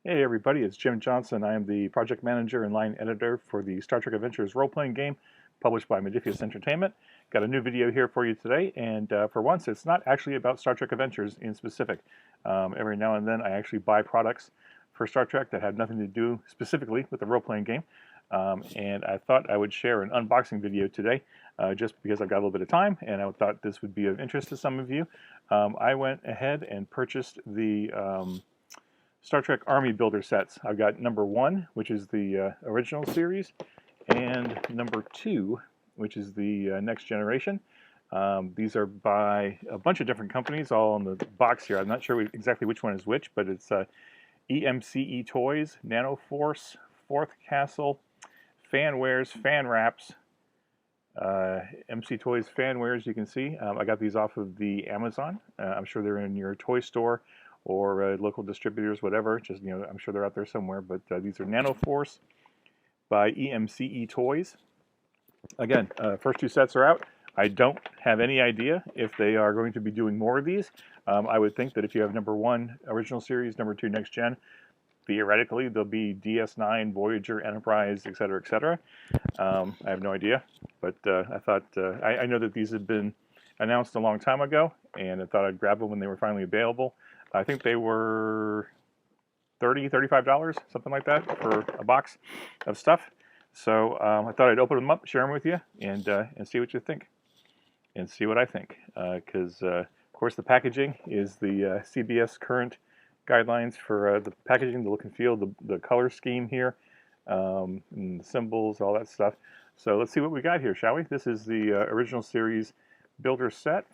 Hey everybody, it's Jim Johnson. I am the project manager and line editor for the Star Trek Adventures role-playing game published by Modiphius Entertainment. Got a new video here for you today, and for once it's not actually about Star Trek Adventures in specific. Every now and then I actually buy products for Star Trek that have nothing to do specifically with the role-playing game, and I thought I would share an unboxing video today just because I've got a little bit of time and I thought this would be of interest to some of you. I went ahead and purchased the Star Trek Army Builder sets. I've got number 1, which is the original series, and number 2, which is the next generation. These are by a bunch of different companies, all on the box here. I'm not sure exactly which one is which, but it's EMCE Toys, NANOFORCE, Fourth Castle, Fanwares, Fan Wraps, MC Toys Fanwares, you can see. I got these off of the Amazon. I'm sure they're in your toy store or local distributors, whatever. Just, I'm sure they're out there somewhere. But these are NanoForce by EMCE Toys. Again, first 2 sets are out. I don't have any idea if they are going to be doing more of these. I would think that if you have number 1 original series, number 2 next gen, theoretically there'll be DS9, Voyager, Enterprise, etc., etc. I have no idea, but I thought I know that these had been announced a long time ago, and I thought I'd grab them when they were finally available. I think they were $30, $35, something like that, for a box of stuff. So I thought I'd open them up, share them with you, and see what you think, and see what I think. Because, of course, the packaging is the CBS current guidelines for the packaging, the look and feel, the color scheme here, and the symbols, all that stuff. So let's see what we got here, shall we? This is the original series builder set.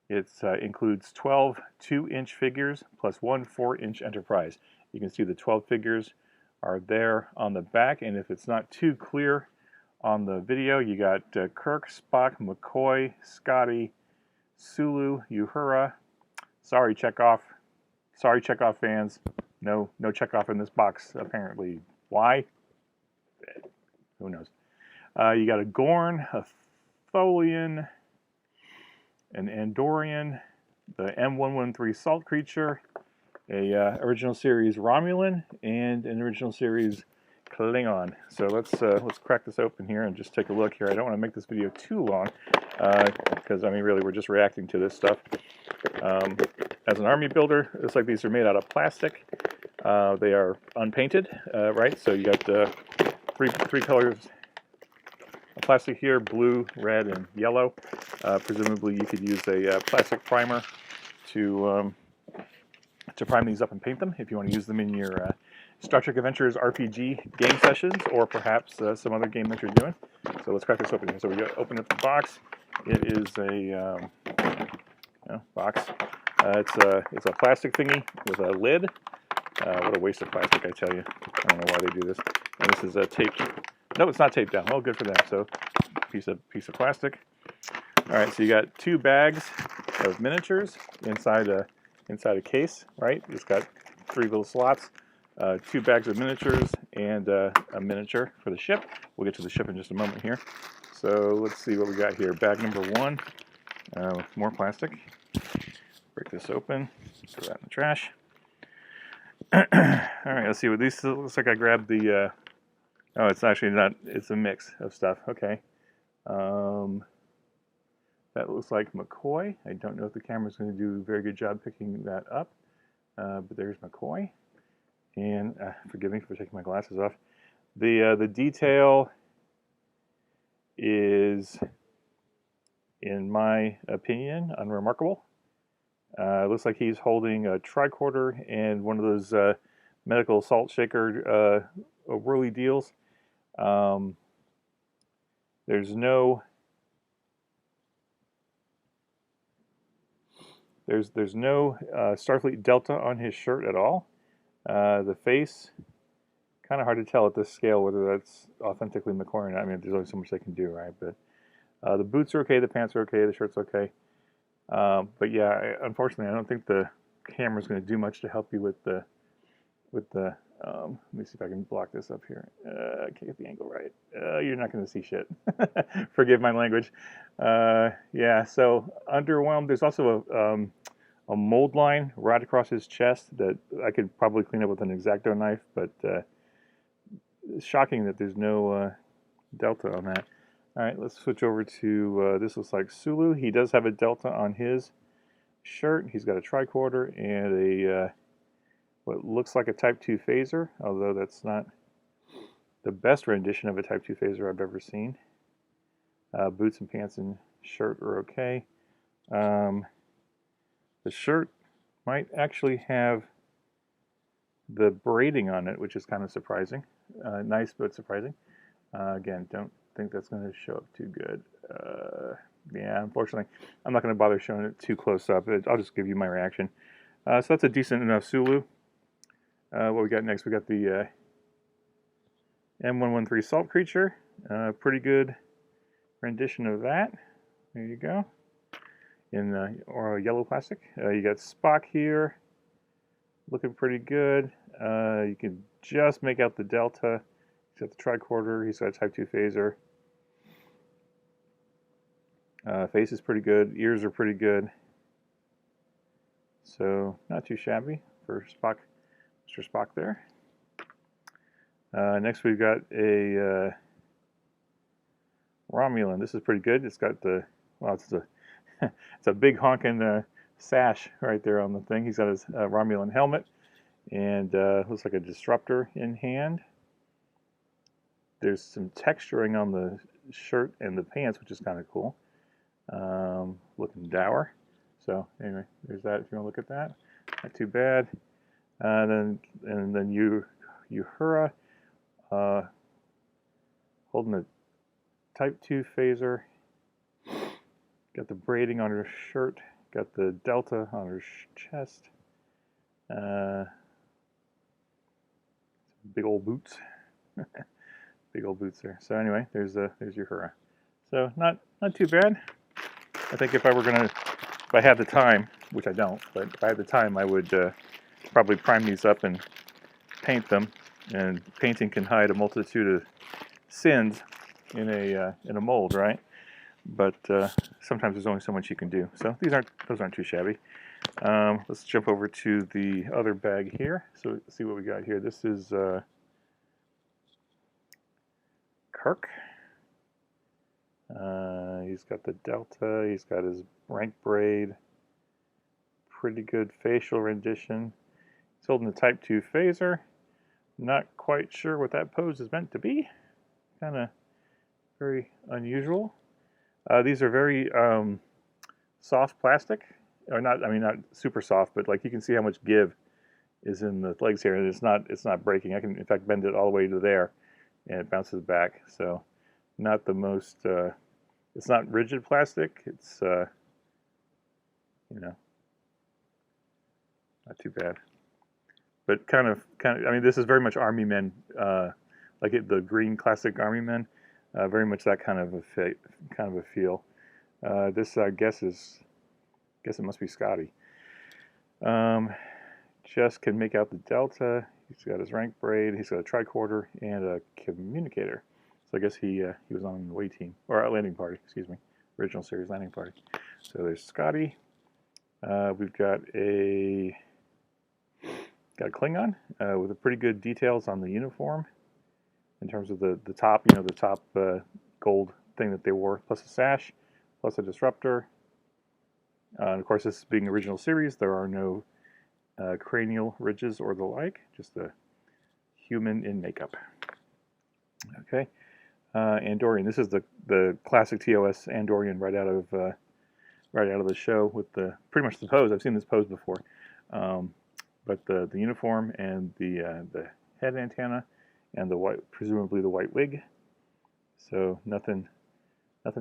It includes 12 2-inch figures plus 1 4-inch Enterprise. You can see the 12 figures are there on the back, and if it's not too clear on the video, you got Kirk, Spock, McCoy, Scotty, Sulu, Uhura. Sorry, Chekhov. Sorry, Chekhov fans. No Chekhov in this box, apparently. Why? Who knows? You got a Gorn, a Tholian, an Andorian, the M113 Salt Creature, a original series Romulan, and an original series Klingon. So let's crack this open here and just take a look here. I don't want to make this video too long because I mean really we're just reacting to this stuff. As an army builder, it looks like these are made out of plastic. They are unpainted, right? So you got three colors of plastic here: blue, red, and yellow. Presumably, you could use a plastic primer to prime these up and paint them if you want to use them in your Star Trek Adventures RPG game sessions, or perhaps some other game that you're doing. So let's crack this open here. So we open up the box. It is a box. It's a plastic thingy with a lid. What a waste of plastic, I tell you. I don't know why they do this. And this is taped. No, it's not taped down. Well, good for them. So piece of plastic. All right, so you got 2 bags of miniatures inside a case, right? It's got 3 little slots, 2 bags of miniatures, and a miniature for the ship. We'll get to the ship in just a moment here. So let's see what we got here. Bag number 1, more plastic. Break this open, throw that in the trash. All right, let's see what these looks like. I grabbed the. Oh, it's actually not. It's a mix of stuff. Okay. That looks like McCoy. I don't know if the camera's going to do a very good job picking that up, but there's McCoy. And forgive me for taking my glasses off. The detail is, in my opinion, unremarkable. It looks like he's holding a tricorder and one of those medical salt shaker whirly deals. There's no Starfleet Delta on his shirt at all. The face, kind of hard to tell at this scale whether that's authentically McCoy or not. I mean, there's only so much they can do, right? But the boots are okay, the pants are okay, the shirt's okay. But yeah, unfortunately, I don't think the camera's going to do much to help you with the. Let me see if I can block this up here. I can't get the angle right. You're not going to see shit. Forgive my language. Yeah, so underwhelmed. There's also a mold line right across his chest that I could probably clean up with an X-Acto knife, but it's shocking that there's no delta on that. All right, let's switch over to, this looks like Sulu. He does have a delta on his shirt. He's got a tricorder and a what looks like a Type 2 phaser, although that's not the best rendition of a Type 2 phaser I've ever seen. Boots and pants and shirt are okay. The shirt might actually have the braiding on it, which is kind of surprising. Nice, but surprising. Again, don't think that's going to show up too good. Yeah, unfortunately, I'm not going to bother showing it too close up. I'll just give you my reaction. So that's a decent enough Sulu. What we got next? We got the M113 Salt Creature. Pretty good rendition of that. There you go. In or yellow plastic. You got Spock here. Looking pretty good. You can just make out the delta. He's got the tricorder. He's got a Type 2 phaser. Face is pretty good. Ears are pretty good. So not too shabby for Spock, Mr. Spock there. Next we've got a Romulan. This is pretty good. It's got the, well, it's a big honking sash right there on the thing. He's got his Romulan helmet and looks like a disruptor in hand. There's some texturing on the shirt and the pants, which is kind of cool. Looking dour. So anyway, there's that. If you want to look at that, not too bad. And then Uhura holding a Type 2 phaser. Got the braiding on her shirt. Got the delta on her chest. Big old boots. Big old boots there. So anyway, there's Uhura. So not too bad. I think if I had the time, which I don't, but if I had the time, I would probably prime these up and paint them. And painting can hide a multitude of sins in a mold, right? But sometimes there's only so much you can do. So those aren't too shabby. Let's jump over to the other bag here. So let's see what we got here. This is Kirk. He's got the delta. He's got his rank braid. Pretty good facial rendition. He's holding the Type 2 phaser. Not quite sure what that pose is meant to be. Kind of very unusual. These are very soft plastic, or not. I mean, not super soft, but like you can see how much give is in the legs here, and it's not breaking. I can in fact bend it all the way to there, and it bounces back. So, not the most. It's not rigid plastic. It's not too bad, but kind of. I mean, this is very much Army Men, like the green classic Army Men. Very much that kind of a feel. This I guess it must be Scotty. Just can make out the delta. He's got his rank braid. He's got a tricorder and a communicator. So I guess he was on the away team or a landing party. Excuse me, original series landing party. So there's Scotty. We've got a Klingon with a pretty good details on the uniform. In terms of the top, the top gold thing that they wore, plus a sash, plus a disruptor. And of course, this being original series, there are no cranial ridges or the like, just a human in makeup. Okay, Andorian. This is the classic TOS Andorian right out of the show with pretty much the pose. I've seen this pose before, but the uniform and the head antenna. And the white, presumably the white wig. So nothing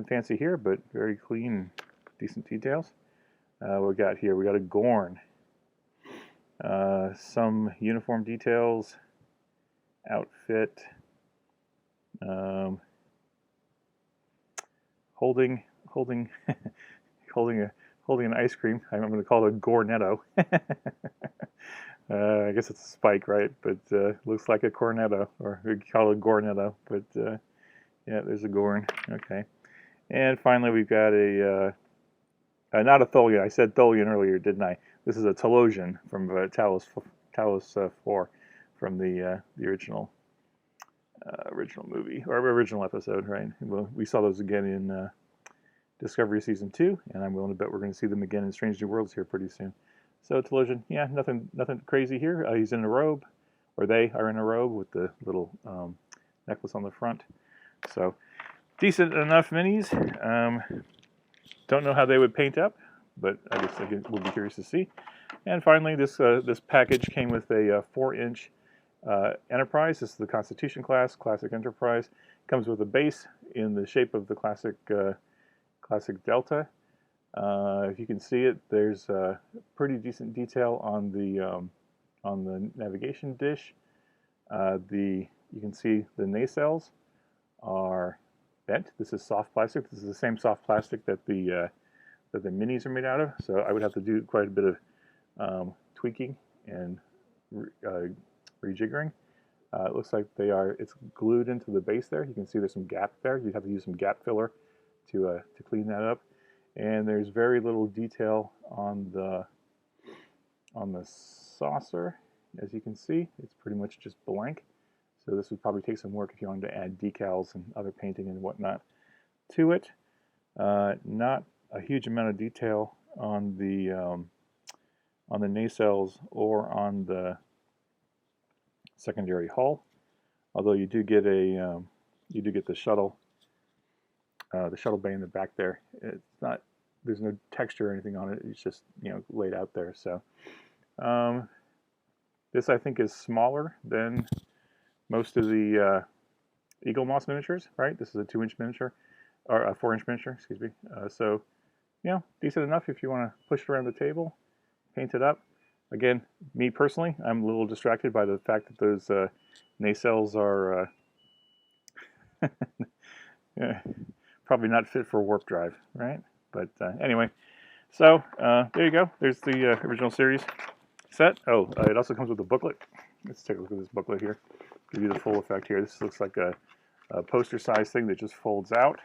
fancy here, but very clean, decent details. What we got here? We got a Gorn. Some uniform details, outfit, holding an ice cream. I'm going to call it a Gornetto. I guess it's a spike, right? But looks like a cornetto, or we call it Gornetto. But yeah, there's a Gorn. Okay. And finally, we've got not a Tholian. I said Tholian earlier, didn't I? This is a Telosian from Talos 4 from the original movie or original episode, right? Well, we saw those again in Discovery Season 2, and I'm willing to bet we're going to see them again in Strange New Worlds here pretty soon. So Telosian, yeah, nothing crazy here. He's in a robe, or they are in a robe with the little necklace on the front. So decent enough minis. Don't know how they would paint up, but I guess we'll be curious to see. And finally, this package came with a 4-inch Enterprise. This is the Constitution class, Classic Enterprise. Comes with a base in the shape of the Classic Delta. If you can see it, there's pretty decent detail on the navigation dish. You can see the nacelles are bent. This is soft plastic. This is the same soft plastic that the minis are made out of. So I would have to do quite a bit of tweaking and rejiggering. It looks like it's glued into the base there. You can see there's some gap there. You'd have to use some gap filler to clean that up. And there's very little detail on the saucer. As you can see, it's pretty much just blank. So this would probably take some work if you wanted to add decals and other painting and whatnot to it. Not a huge amount of detail on the nacelles or on the secondary hull, although you do get the shuttle bay in the back there. There's no texture or anything on it. It's just laid out there. So this I think is smaller than most of the Eagle Moss miniatures, right? This is a 2-inch miniature, or a 4-inch miniature, excuse me. So, decent enough if you want to push it around the table, paint it up. Again, me personally, I'm a little distracted by the fact that those nacelles are probably not fit for warp drive, right? But anyway, so there you go. There's the original series set. Oh, it also comes with a booklet. Let's take a look at this booklet here. Give you the full effect here. This looks like a poster size thing that just folds out.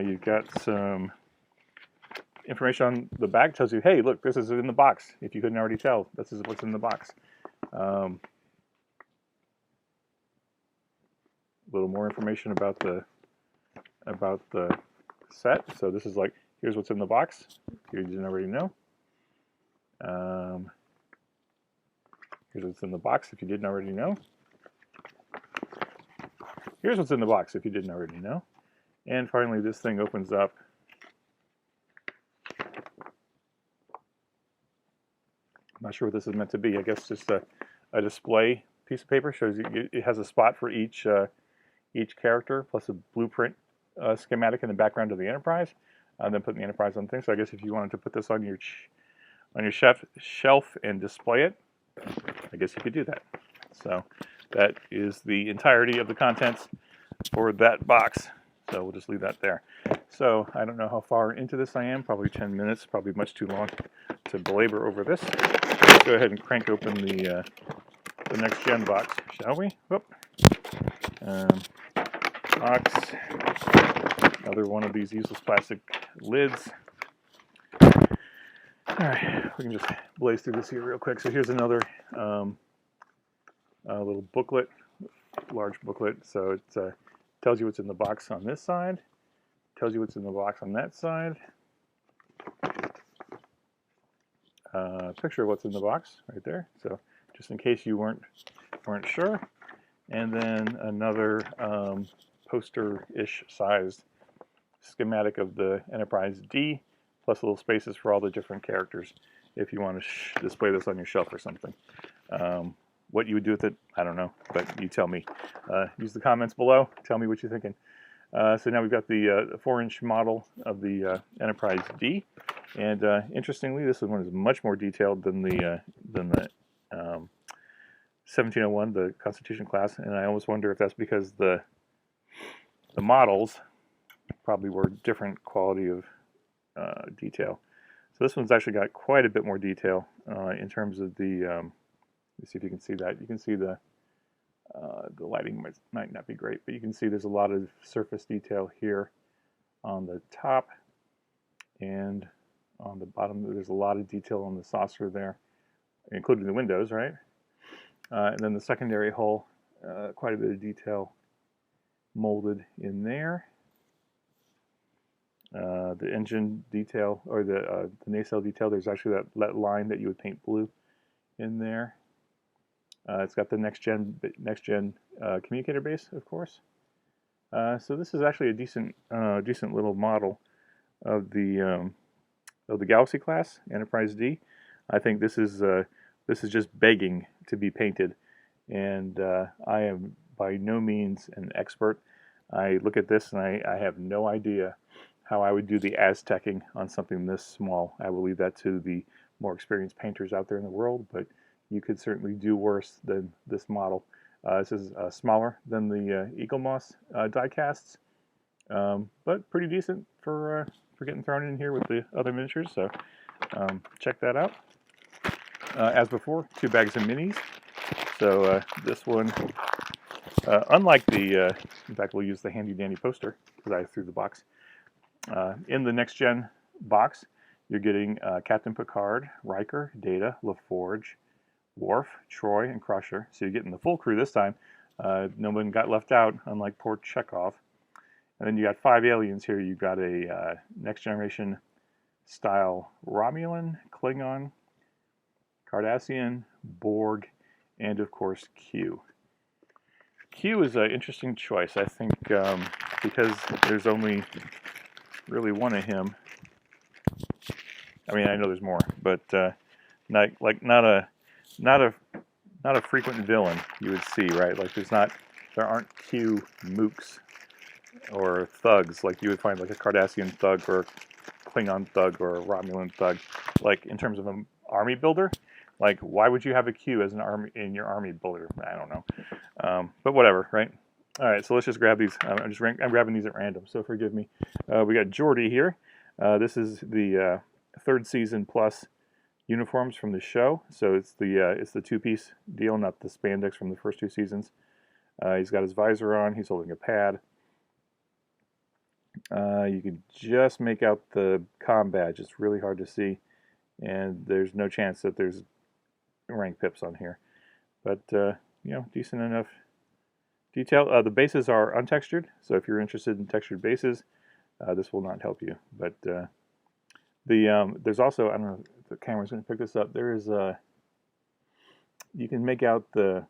You've got some information on the back. Tells you, hey, look, this is in the box. If you couldn't already tell, this is what's in the box. A little more information about the set. So this is like, here's what's in the box. If you didn't already know. Here's what's in the box if you didn't already know. Here's what's in the box if you didn't already know. And finally, this thing opens up. I'm not sure what this is meant to be. I guess just a display piece of paper. Shows you it has a spot for each character, plus a blueprint schematic in the background of the Enterprise. Then putting the Enterprise on things. So I guess if you wanted to put this on your shelf and display it, I guess you could do that. So that is the entirety of the contents for that box. So we'll just leave that there. So I don't know how far into this I am. Probably 10 minutes. Probably much too long to belabor over this. Let's go ahead and crank open the next gen box, shall we? Whoop. Box. Another one of these useless plastic lids. Alright, we can just blaze through this here real quick. So here's another little booklet, large booklet. So it tells you what's in the box on this side, tells you what's in the box on that side. Picture of what's in the box right there. So just in case you weren't sure. And then another poster-ish sized schematic of the Enterprise D, plus little spaces for all the different characters if you want to display this on your shelf or something. What you would do with it, I don't know, but you tell me. Use the comments below. Tell me what you're thinking. So now we've got the 4-inch model of the Enterprise D, and interestingly, this one is much more detailed than the 1701, the Constitution class, and I almost wonder if that's because the models probably were different quality of detail. So this one's actually got quite a bit more detail in terms of the. Let's see if you can see that. You can see the lighting might not be great, but you can see there's a lot of surface detail here on the top and on the bottom. There's a lot of detail on the saucer there, including the windows, right? And then the secondary hull, quite a bit of detail molded in there. The engine detail, or the nacelle detail, there's actually that line that you would paint blue in there. It's got the next gen communicator base, of course. So this is actually a decent little model of the Galaxy class Enterprise D. I think this is just begging to be painted, and I am by no means an expert. I look at this and I have no idea how I would do the Aztecing on something this small. I will leave that to the more experienced painters out there in the world, but you could certainly do worse than this model. This is smaller than the Eagle Moss die casts, but pretty decent for getting thrown in here with the other miniatures, so check that out. As before, 2 bags of minis. So this one, unlike the, in fact we'll use the handy dandy poster because I threw the box. In the next gen box, you're getting Captain Picard, Riker, Data, LaForge, Worf, Troy, and Crusher. So you're getting the full crew this time. No one got left out, unlike poor Chekhov. And then you got 5 aliens here. You've got a next generation style Romulan, Klingon, Cardassian, Borg, and of course Q. Q is an interesting choice, I think, because there's only really one of him. I mean, I know there's more, but not a frequent villain you would see, right? Like there aren't Q mooks or thugs like you would find like a Cardassian thug or a Klingon thug or a Romulan thug. Like in terms of an army builder, like why would you have a Q as an army in your army builder? I don't know, but whatever, right? All right, so let's just grab these. I'm grabbing these at random, so forgive me. We got Geordi here. This is the 3rd season plus uniforms from the show. So it's the 2-piece deal, not the spandex from the first 2 seasons. He's got his visor on. He's holding a pad. You can just make out the comm badge. It's really hard to see, and there's no chance that there's rank pips on here. But you know, decent enough detail. The bases are untextured, so if you're interested in textured bases, this will not help you. But there's also, I don't know if the camera's going to pick this up. There is you can make out the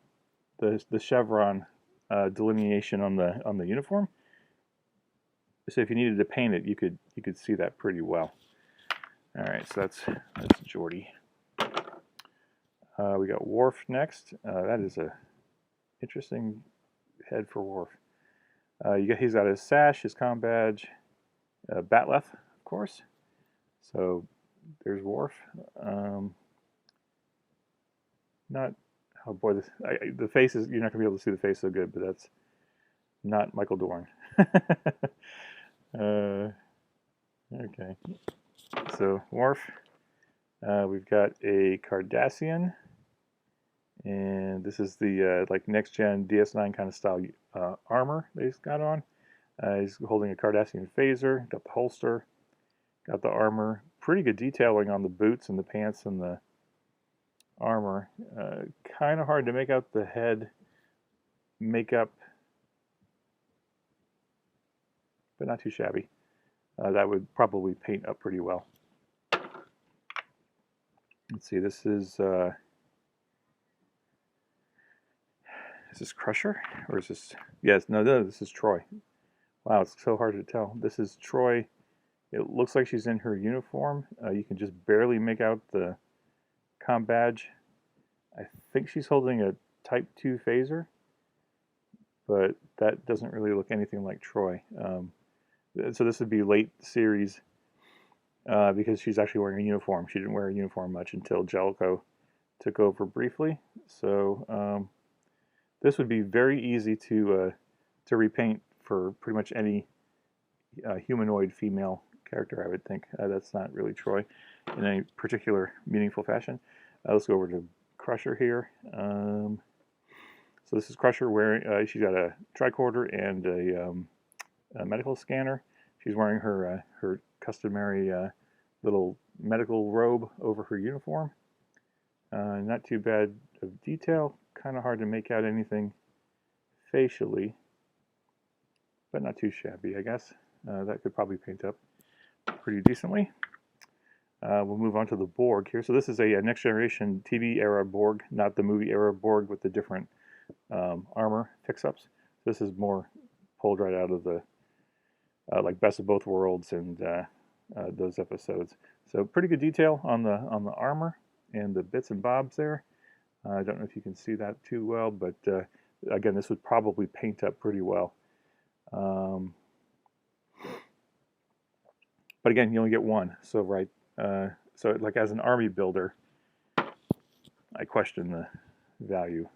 chevron delineation on the uniform. So if you needed to paint it, you could see that pretty well. All right, so that's Geordi. We got Worf next. That is a interesting head for Worf. He's got his sash, his comm badge, Batleth, of course. So there's Worf. Oh boy, the face is, you're not gonna be able to see the face so good, but that's not Michael Dorn. Okay, so Worf. We've got a Cardassian, and this is the like next gen DS9 kind of style armor that he's got on. He's holding a Cardassian phaser, got the holster, got the armor. Pretty good detailing on the boots and the pants and the armor. Kind of hard to make out the head makeup, but not too shabby. That would probably paint up pretty well. Let's see, this is this Crusher? Or is this, yes, no, this is Troy. Wow, it's so hard to tell. This is Troy. It looks like she's in her uniform. You can just barely make out the comm badge. I think she's holding a Type 2 phaser, but that doesn't really look anything like Troy. So this would be late series because she's actually wearing a uniform. She didn't wear a uniform much until Jellicoe took over briefly. So this would be very easy to repaint for pretty much any humanoid female character, I would think. That's not really Troy in any particular meaningful fashion. Let's go over to Crusher here. So this is Crusher wearing, she's got a tricorder and a medical scanner. She's wearing her customary little medical robe over her uniform. Not too bad of detail. Kind of hard to make out anything facially, but not too shabby, I guess. That could probably paint up pretty decently. We'll move on to the Borg here. So this is a Next Generation TV era Borg, not the movie era Borg with the different armor fix-ups. This is more pulled right out of the like Best of Both Worlds and those episodes. So pretty good detail on the armor and the bits and bobs there. I don't know if you can see that too well, but again, this would probably paint up pretty well. But again, you only get one, so right. So like as an army builder, I question the value.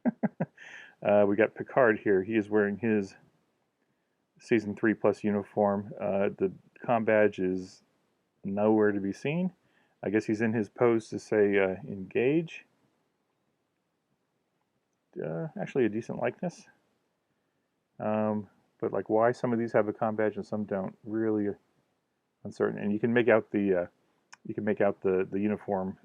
We got Picard here. He is wearing his Season 3 Plus uniform. The comm badge is nowhere to be seen. I guess he's in his pose to say engage. Actually a decent likeness. But like why some of these have a comm badge and some don't, really uncertain. And you can make out the uniform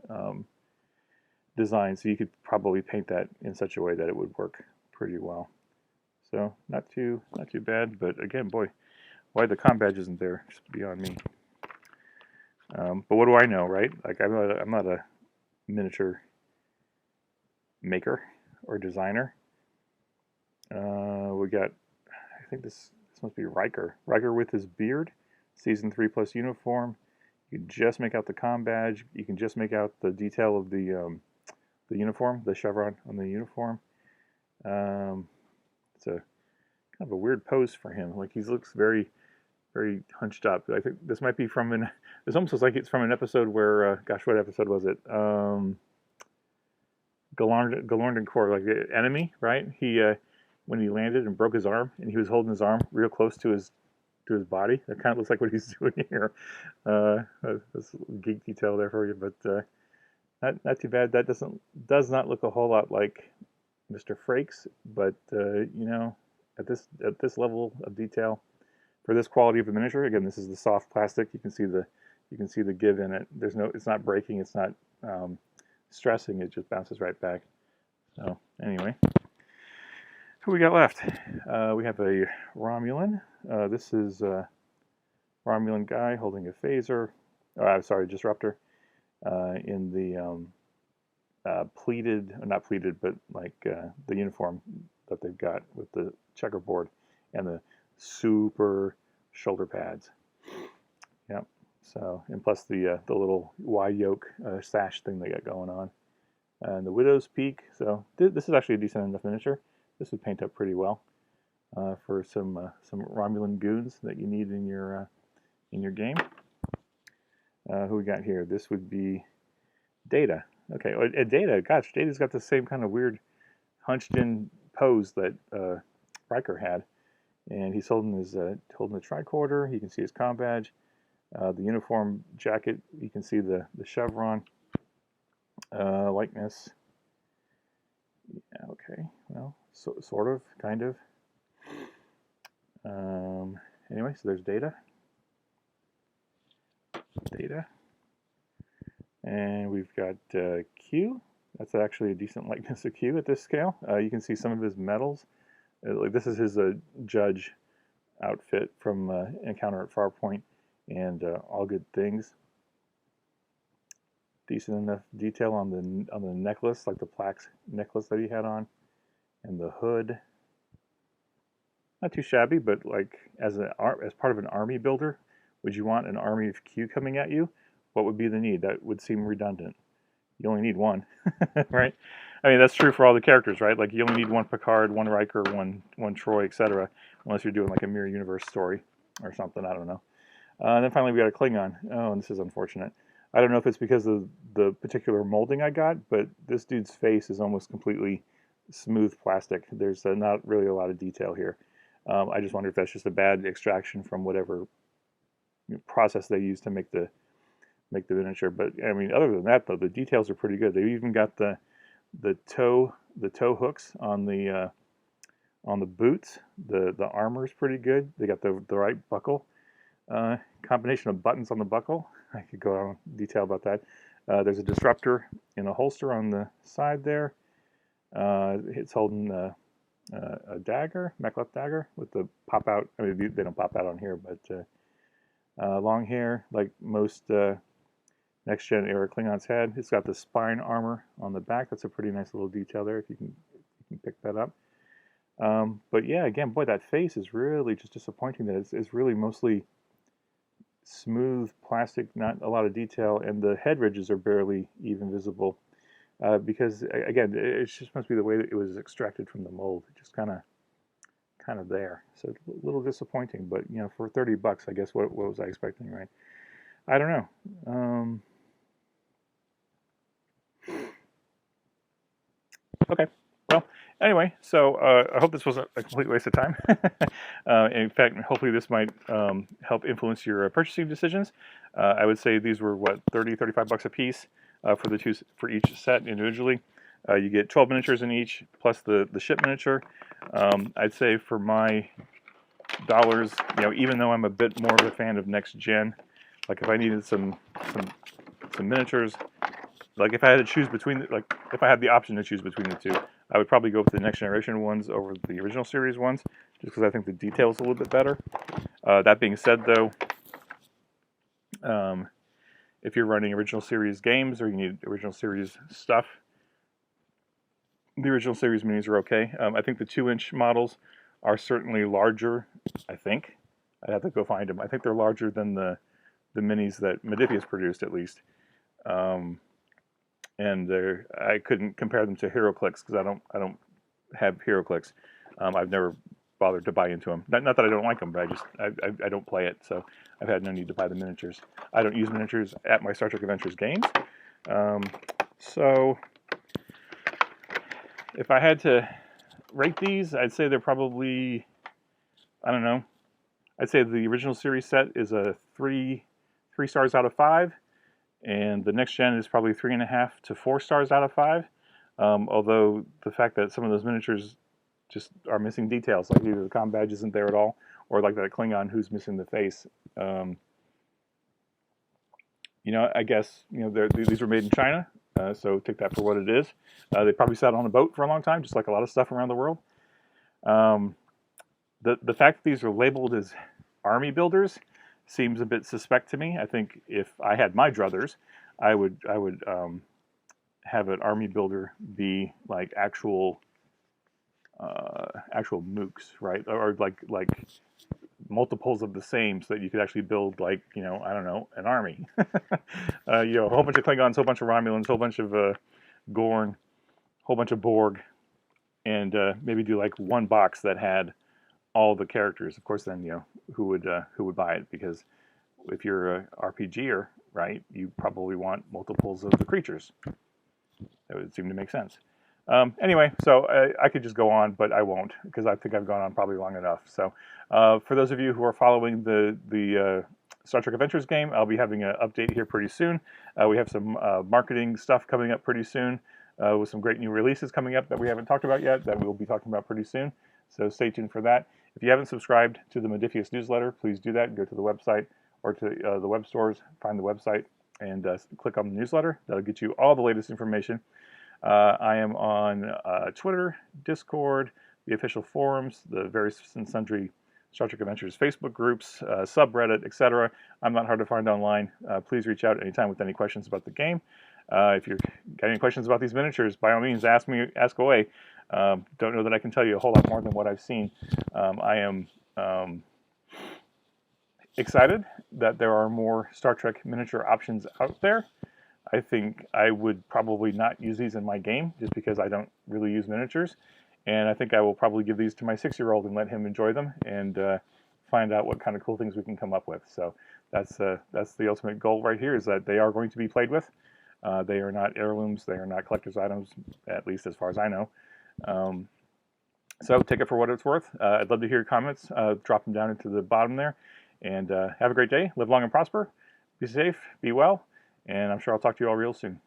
design, so you could probably paint that in such a way that it would work pretty well. So not too bad, but again, boy, why the comm badge isn't there is beyond me. But what do I know, right? Like I'm not a miniature maker or designer. We got, I think this must be Riker. Riker with his beard, Season 3 Plus uniform. You can just make out the comm badge. You can just make out the detail of the uniform, the chevron on the uniform. It's a kind of a weird pose for him. Like he looks very, very hunched up. I think this might be from an. It almost looks like it's from an episode where, gosh, what episode was it? Galorndon Core, like the enemy, right? He when he landed and broke his arm, and he was holding his arm real close to his body. That kind of looks like what he's doing here. That's a geek detail there for you, but not too bad. That does not look a whole lot like Mr. Frakes, but you know, at this level of detail, for this quality of the miniature, again, this is the soft plastic. You can see the give in it. It's not breaking. It's not stressing. It just bounces right back. So anyway, who we got left? We have a Romulan. This is a Romulan guy holding a phaser. Oh, I'm sorry, disruptor. In the pleated, not pleated, but like the uniform that they've got with the checkerboard and the super shoulder pads. Yep. So, and plus the little Y yoke sash thing they got going on, and the Widow's Peak. So this is actually a decent enough miniature. This would paint up pretty well for some Romulan goons that you need in your game. Who we got here? This would be Data. Okay, Data. Gosh, Data's got the same kind of weird hunched-in pose that Riker had, and he's holding the tricorder. You can see his comm badge, the uniform jacket. You can see the chevron likeness. Yeah, okay. Well, sort of, kind of. Anyway, so there's Data. And we've got Q. That's actually a decent likeness of Q at this scale. You can see some of his medals. Like this is his judge outfit from Encounter at Farpoint and All Good Things. Decent enough detail on the necklace, like the plaque necklace that he had on, and the hood. Not too shabby, but like as part of an army builder, would you want an army of Q coming at you? What would be the need? That would seem redundant. You only need one, right? I mean, that's true for all the characters, right? Like, you only need one Picard, one Riker, one Troy, etc. Unless you're doing like a mirror universe story or something. I don't know. And then finally, we got a Klingon. Oh, and this is unfortunate. I don't know if it's because of the particular molding I got, but this dude's face is almost completely smooth plastic. There's not really a lot of detail here. I just wonder if that's just a bad extraction from whatever process they use to make the miniature. But I mean, other than that, though, the details are pretty good. They even got the toe hooks on the boots. The armor is pretty good. They got the right buckle. Combination of buttons on the buckle. I could go on detail about that. There's a disruptor in a holster on the side there. It's holding a dagger, mech-left dagger with the pop out. I mean, they don't pop out on here, but long hair, like most next gen era Klingons had. It's got the spine armor on the back. That's a pretty nice little detail there, if you can pick that up. But yeah, again, boy, that face is really just disappointing. That it's really mostly smooth plastic, not a lot of detail, and the head ridges are barely even visible. Because again, it just must be the way that it was extracted from the mold. It just kind of there. So a little disappointing, but you know, for $30, I guess what was I expecting, right? I don't know. Okay. Well, anyway, so I hope this wasn't a complete waste of time. In fact, hopefully this might help influence your purchasing decisions. I would say these were, what, 30, 35 bucks a piece for each set individually. You get 12 miniatures in each, plus the ship miniature. I'd say for my dollars, you know, even though I'm a bit more of a fan of next gen, like if I needed some miniatures, like if I had to choose between, like if I had the option to choose between the two, I would probably go with the next generation ones over the original series ones, just because I think the detail's a little bit better. That being said, though, if you're running original series games or you need original series stuff, the original series minis are okay. I think the 2-inch models are certainly larger. I think I'd have to go find them. I think they're larger than the minis that Modiphius produced, at least. And I couldn't compare them to HeroClix because I don't have HeroClix. I've never bothered to buy into them. Not that I don't like them, but I don't play it, so I've had no need to buy the miniatures. I don't use miniatures at my Star Trek Adventures games. So if I had to rate these, I'd say they're probably, I don't know. I'd say the original series set is a 3 stars out of 5. And the next gen is probably 3.5 to 4 stars out of 5. Although the fact that some of those miniatures just are missing details, like either the comm badge isn't there at all, or like that Klingon who's missing the face. You know, I guess these were made in China, so take that for what it is. They probably sat on a boat for a long time, just like a lot of stuff around the world. The fact that these are labeled as army builders seems a bit suspect to me. I think if I had my druthers, I would have an army builder be like actual mooks, right? Or like multiples of the same, so that you could actually build, like, I don't know, an army. A whole bunch of Klingons, a whole bunch of Romulans, a whole bunch of Gorn, a whole bunch of Borg, and maybe do like one box that had all the characters. Of course, then who would buy it? Because if you're a RPGer, right, you probably want multiples of the creatures. That would seem to make sense. Anyway, so I could just go on, but I won't, because I think I've gone on probably long enough. So for those of you who are following the Star Trek Adventures game, I'll be having an update here pretty soon. We have some marketing stuff coming up pretty soon, with some great new releases coming up that we haven't talked about yet, that we'll be talking about pretty soon. So stay tuned for that. If you haven't subscribed to the Modiphius newsletter, please do that. Go to the website or to the web stores, find the website, and click on the newsletter. That'll get you all the latest information. I am on Twitter, Discord, the official forums, the various and sundry Star Trek Adventures Facebook groups, subreddit, etc. I'm not hard to find online. Please reach out anytime with any questions about the game. If you've got any questions about these miniatures, by all means, ask away. Don't know that I can tell you a whole lot more than what I've seen. I am excited that there are more Star Trek miniature options out there. I think I would probably not use these in my game, just because I don't really use miniatures. And I think I will probably give these to my 6-year-old and let him enjoy them, and find out what kind of cool things we can come up with. So that's the ultimate goal right here, is that they are going to be played with. They are not heirlooms. They are not collector's items, at least as far as I know. So take it for what it's worth. I'd love to hear your comments. Drop them down into the bottom there. And have a great day. Live long and prosper. Be safe. Be well. And I'm sure I'll talk to you all real soon.